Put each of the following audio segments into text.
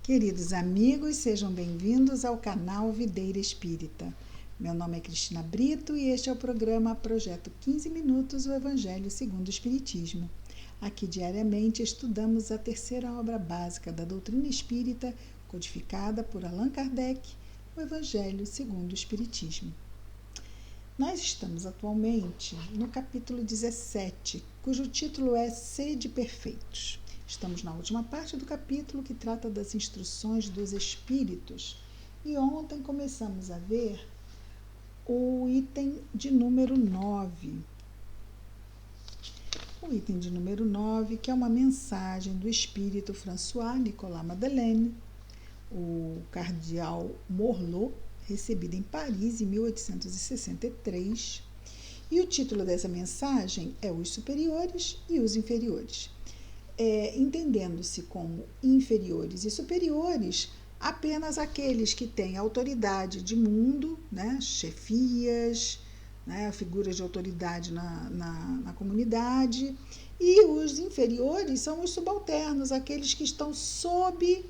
Queridos amigos, sejam bem-vindos ao canal Videira Espírita. Meu nome é Cristina Brito e este é o programa Projeto 15 Minutos, o Evangelho segundo o Espiritismo. Aqui diariamente estudamos a terceira obra básica da doutrina espírita, codificada por Allan Kardec, o Evangelho segundo o Espiritismo. Nós estamos atualmente no capítulo 17, cujo título é Sede Perfeitos. Estamos na última parte do capítulo que trata das instruções dos espíritos e ontem começamos a ver o item de número 9. O item de número 9, que é uma mensagem do espírito François Nicolas Madeleine, o cardeal Morlot, recebida em Paris em 1863. E o título dessa mensagem é Os Superiores e os Inferiores. Entendendo-se como inferiores e superiores apenas aqueles que têm autoridade de mundo, né, chefias, né, figuras de autoridade na comunidade, e os inferiores são os subalternos, aqueles que estão sob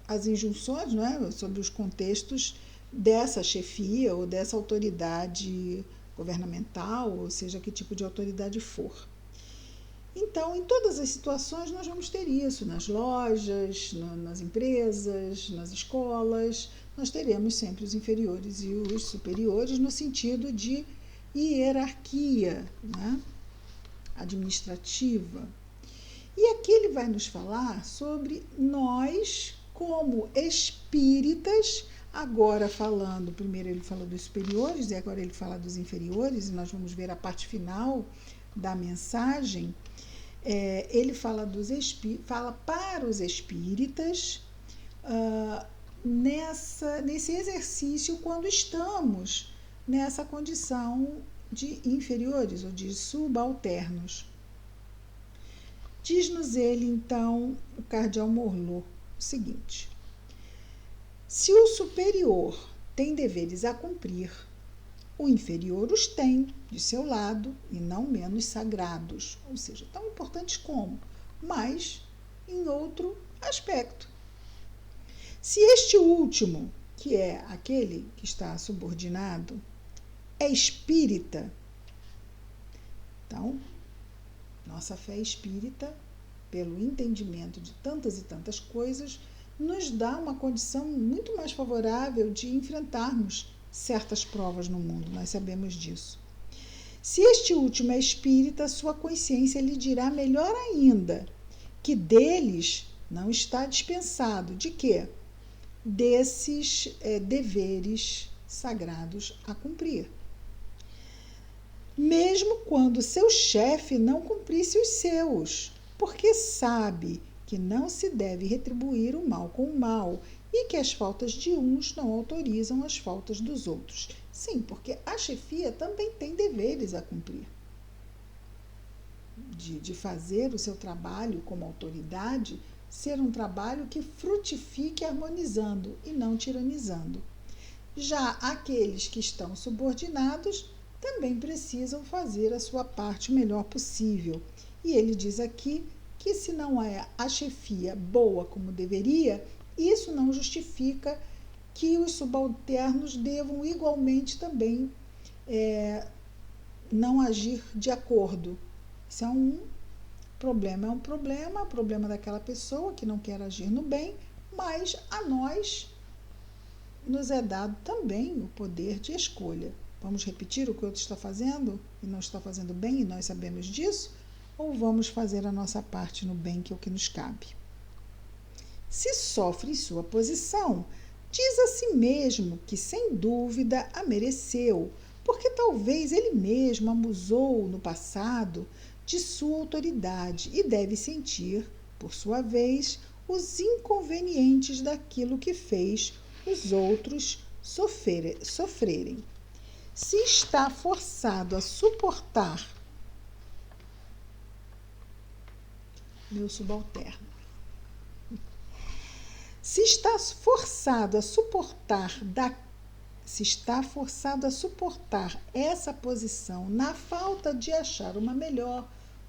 as injunções, né, sob os contextos dessa chefia ou dessa autoridade governamental, ou seja, que tipo de autoridade for. Então, em todas as situações, nós vamos ter isso, nas lojas, nas empresas, nas escolas, nós teremos sempre os inferiores e os superiores no sentido de hierarquia, né, administrativa. E aqui ele vai nos falar sobre nós, como espíritas, agora falando, primeiro ele falou dos superiores e agora ele fala dos inferiores, e nós vamos ver a parte final da mensagem. Ele fala para os espíritas nesse exercício quando estamos nessa condição de inferiores ou de subalternos. Diz-nos ele, então, o cardeal Morlot, o seguinte: se o superior tem deveres a cumprir, o inferior os tem de seu lado e não menos sagrados, ou seja, tão importantes como, mas em outro aspecto. Se este último, que é aquele que está subordinado, é espírita, então, nossa fé espírita, pelo entendimento de tantas e tantas coisas, nos dá uma condição muito mais favorável de enfrentarmos certas provas no mundo, nós sabemos disso. Se este último é espírita, sua consciência lhe dirá melhor ainda que deles não está dispensado. De quê? Desses deveres sagrados a cumprir. Mesmo quando seu chefe não cumprisse os seus, porque sabe que não se deve retribuir o mal com o mal e que as faltas de uns não autorizam as faltas dos outros. Sim, porque a chefia também tem deveres a cumprir. De fazer o seu trabalho como autoridade ser um trabalho que frutifique harmonizando e não tiranizando. Já aqueles que estão subordinados também precisam fazer a sua parte o melhor possível. E ele diz aqui que se não é a chefia boa como deveria, isso não justifica que os subalternos devam igualmente também não agir de acordo. Isso é um problema daquela pessoa que não quer agir no bem, mas a nós nos é dado também o poder de escolha. Vamos repetir o que o outro está fazendo e não está fazendo bem, e nós sabemos disso? Ou vamos fazer a nossa parte no bem, que é o que nos cabe? Se sofre em sua posição, diz a si mesmo que, sem dúvida, a mereceu, porque talvez ele mesmo abusou no passado de sua autoridade e deve sentir, por sua vez, os inconvenientes daquilo que fez os outros sofrerem. Se está forçado a suportar meu subalterno, se está forçado a suportar essa posição na falta de achar uma melhor, ou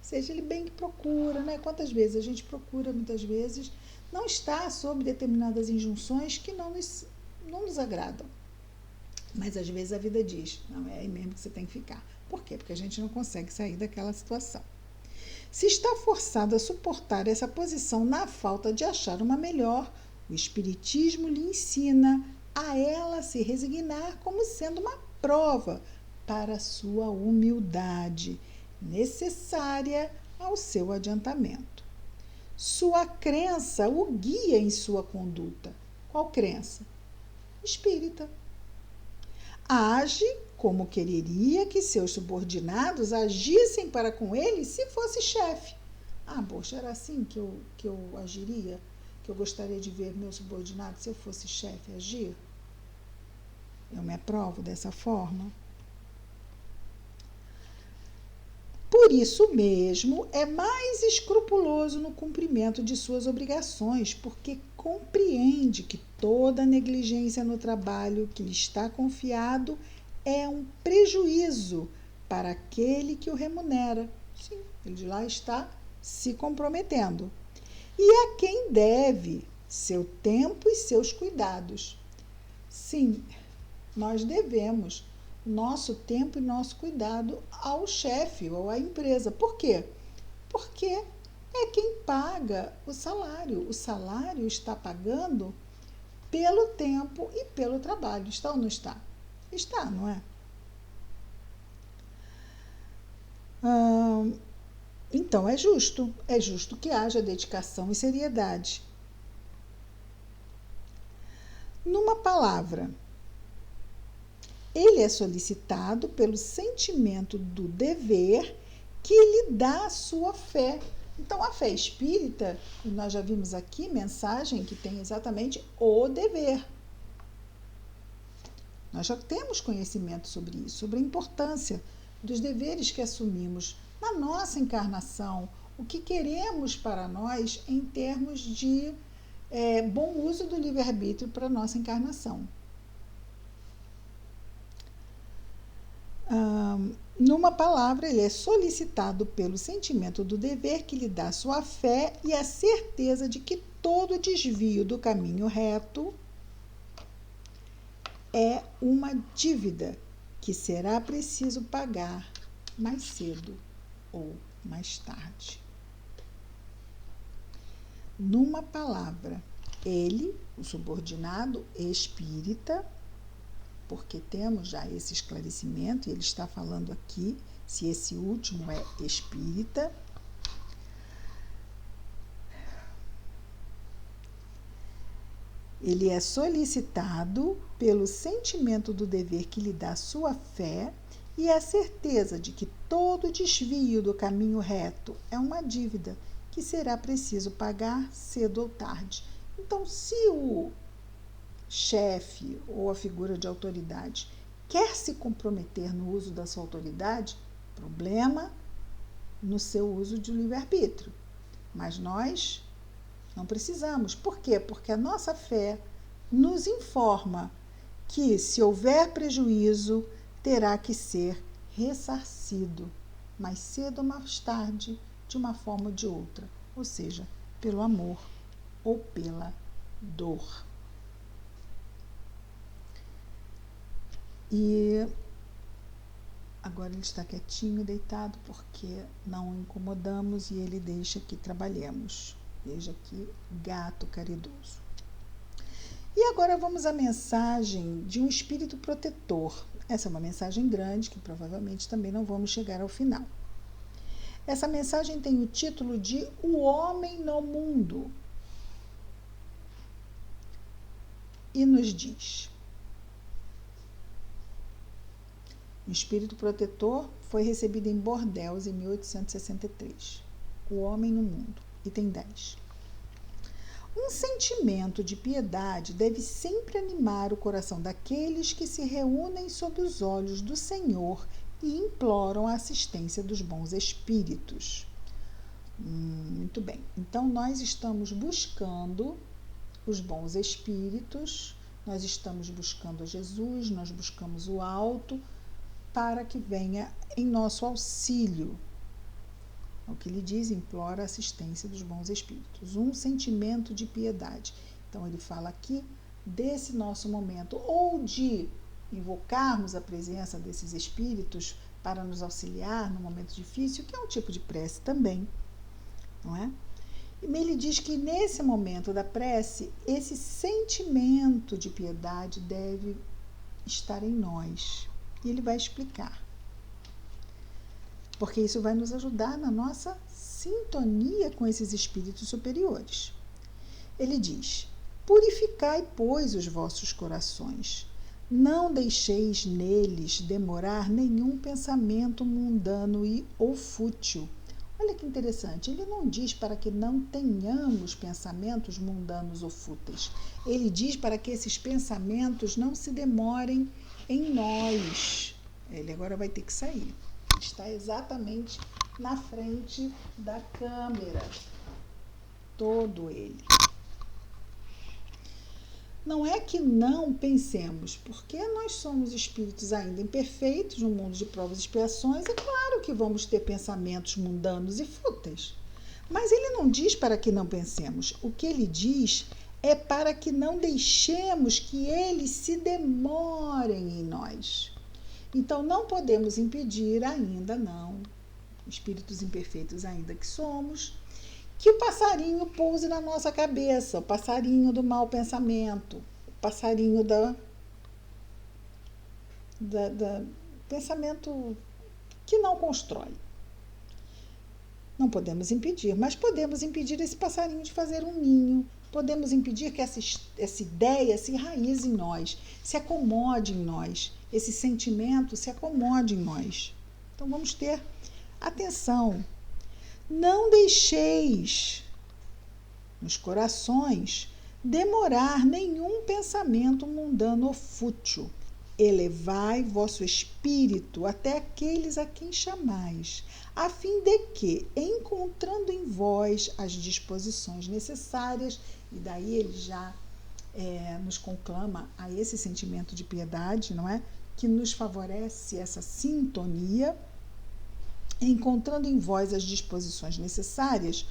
seja, ele bem que procura, né? Quantas vezes a gente procura, muitas vezes, não está sob determinadas injunções que não nos agradam. Mas às vezes a vida diz, não, é aí mesmo que você tem que ficar. Por quê? Porque a gente não consegue sair daquela situação. Se está forçado a suportar essa posição na falta de achar uma melhor, o Espiritismo lhe ensina a ela se resignar como sendo uma prova para a sua humildade, necessária ao seu adiantamento. Sua crença o guia em sua conduta. Qual crença? Espírita. Age como quereria que seus subordinados agissem para com ele se fosse chefe. Ah, poxa, era assim que eu agiria? Que eu gostaria de ver meus subordinados se eu fosse chefe agir? Eu me aprovo dessa forma? Por isso mesmo, é mais escrupuloso no cumprimento de suas obrigações, porque compreende que toda negligência no trabalho que lhe está confiado é um prejuízo para aquele que o remunera. Sim, ele lá está se comprometendo. E a quem deve seu tempo e seus cuidados. Sim, nós devemos nosso tempo e nosso cuidado ao chefe ou à empresa. Por quê? Porque é quem paga o salário. O salário está pagando pelo tempo e pelo trabalho. Está ou não está? Está, não é? Então é justo que haja dedicação e seriedade. Numa palavra, ele é solicitado pelo sentimento do dever que lhe dá a sua fé. Então, a fé espírita, nós já vimos aqui mensagem que tem exatamente o dever. Nós já temos conhecimento sobre isso, sobre a importância dos deveres que assumimos na nossa encarnação, o que queremos para nós em termos de bom uso do livre-arbítrio para a nossa encarnação. Numa palavra, ele é solicitado pelo sentimento do dever que lhe dá sua fé e a certeza de que todo desvio do caminho reto é uma dívida que será preciso pagar mais cedo ou mais tarde. Numa palavra, ele, o subordinado espírita, porque temos já esse esclarecimento, e ele está falando aqui, se esse último é espírita, ele é solicitado pelo sentimento do dever que lhe dá sua fé e a certeza de que todo desvio do caminho reto é uma dívida que será preciso pagar cedo ou tarde. Então, se o chefe ou a figura de autoridade quer se comprometer no uso da sua autoridade, problema no seu uso de livre-arbítrio. Mas nós não precisamos. Por quê? Porque a nossa fé nos informa que, se houver prejuízo, terá que ser ressarcido, mais cedo ou mais tarde, de uma forma ou de outra, ou seja, pelo amor ou pela dor. E agora ele está quietinho, deitado, porque não o incomodamos e ele deixa que trabalhemos. Veja que gato caridoso. E agora vamos à mensagem de um espírito protetor. Essa é uma mensagem grande, que provavelmente também não vamos chegar ao final. Essa mensagem tem o título de O Homem no Mundo. E nos diz: o espírito protetor foi recebido em Bordeaux em 1863. O Homem no Mundo, item 10. Um sentimento de piedade deve sempre animar o coração daqueles que se reúnem sob os olhos do Senhor e imploram a assistência dos bons espíritos. Muito bem. Então, nós estamos buscando os bons espíritos, nós estamos buscando Jesus, nós buscamos o alto, para que venha em nosso auxílio. o que ele diz, implora a assistência dos bons espíritos. Um sentimento de piedade. Então, ele fala aqui desse nosso momento, ou de invocarmos a presença desses espíritos para nos auxiliar no momento difícil, que é um tipo de prece também, não é? E ele diz que nesse momento da prece, esse sentimento de piedade deve estar em nós. E ele vai explicar. Porque isso vai nos ajudar na nossa sintonia com esses espíritos superiores. Ele diz: purificai, pois, os vossos corações. Não deixeis neles demorar nenhum pensamento mundano ou fútil. Olha que interessante, ele não diz para que não tenhamos pensamentos mundanos ou fúteis. Ele diz para que esses pensamentos não se demorem em nós. Ele agora vai ter que sair. Está exatamente na frente da câmera. Todo ele. Não é que não pensemos, porque nós somos espíritos ainda imperfeitos no mundo de provas e expiações, é claro que vamos ter pensamentos mundanos e fúteis. Mas ele não diz para que não pensemos. O que ele diz é para que não deixemos que eles se demorem em nós. Então, não podemos impedir ainda, não, espíritos imperfeitos ainda que somos, que o passarinho pouse na nossa cabeça, o passarinho do mau pensamento, o passarinho da pensamento que não constrói. Não podemos impedir, mas podemos impedir esse passarinho de fazer um ninho, podemos impedir que essa ideia se enraize em nós, se acomode em nós, esse sentimento se acomode em nós. Então vamos ter atenção. Não deixeis nos corações demorar nenhum pensamento mundano ou fútil. Elevai vosso espírito até aqueles a quem chamais, a fim de que, encontrando em vós as disposições necessárias, e daí ele já nos conclama a esse sentimento de piedade, não é? Que nos favorece essa sintonia, encontrando em vós as disposições necessárias,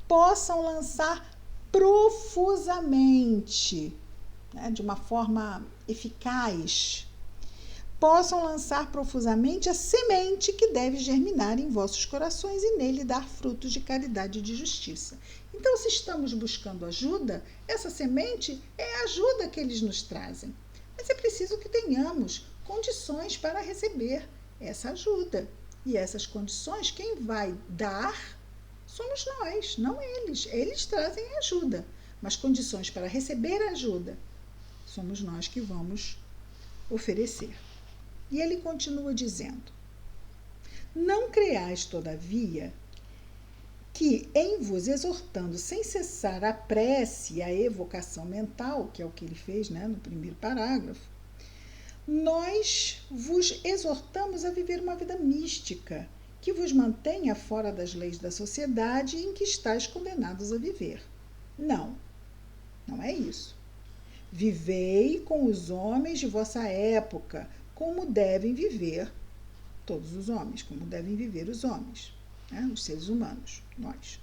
possam lançar profusamente, né, de uma forma eficaz, possam lançar profusamente a semente que deve germinar em vossos corações e nele dar frutos de caridade e de justiça. Então, se estamos buscando ajuda, essa semente é a ajuda que eles nos trazem. Mas é preciso que tenhamos condições para receber essa ajuda. E essas condições, quem vai dar somos nós, não eles. Eles trazem ajuda, mas condições para receber ajuda somos nós que vamos oferecer. E ele continua dizendo: não creais, todavia, que em vos exortando sem cessar a prece e a evocação mental, que é o que ele fez, né, no primeiro parágrafo, nós vos exortamos a viver uma vida mística, que vos mantenha fora das leis da sociedade em que estáis condenados a viver. Não, não é isso. Vivei com os homens de vossa época, como devem viver todos os homens, como devem viver os homens, né? Os seres humanos, nós.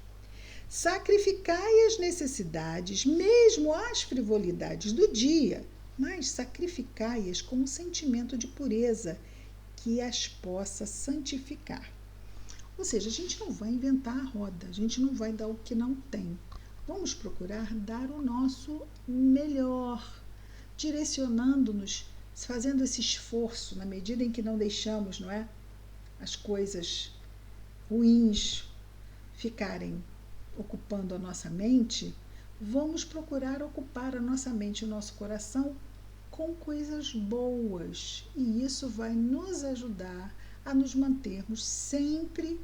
Sacrificai as necessidades, mesmo as frivolidades do dia, mas sacrificai-as com um sentimento de pureza que as possa santificar. Ou seja, a gente não vai inventar a roda, a gente não vai dar o que não tem. Vamos procurar dar o nosso melhor, direcionando-nos, fazendo esse esforço na medida em que não deixamos, não é, as coisas ruins ficarem ocupando a nossa mente. Vamos procurar ocupar a nossa mente e o nosso coração com coisas boas, e isso vai nos ajudar a nos mantermos sempre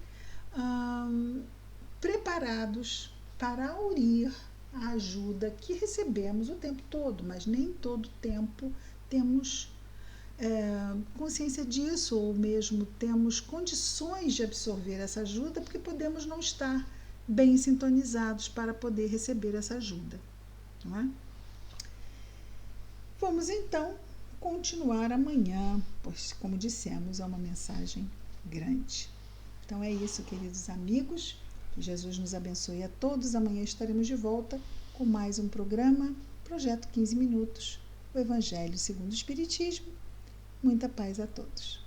preparados para aurir a ajuda que recebemos o tempo todo, mas nem todo tempo temos consciência disso, ou mesmo temos condições de absorver essa ajuda, porque podemos não estar bem sintonizados para poder receber essa ajuda, não é? Vamos então continuar amanhã, pois, como dissemos, é uma mensagem grande. Então é isso, queridos amigos. Que Jesus nos abençoe a todos. Amanhã estaremos de volta com mais um programa, Projeto 15 Minutos, o Evangelho segundo o Espiritismo. Muita paz a todos.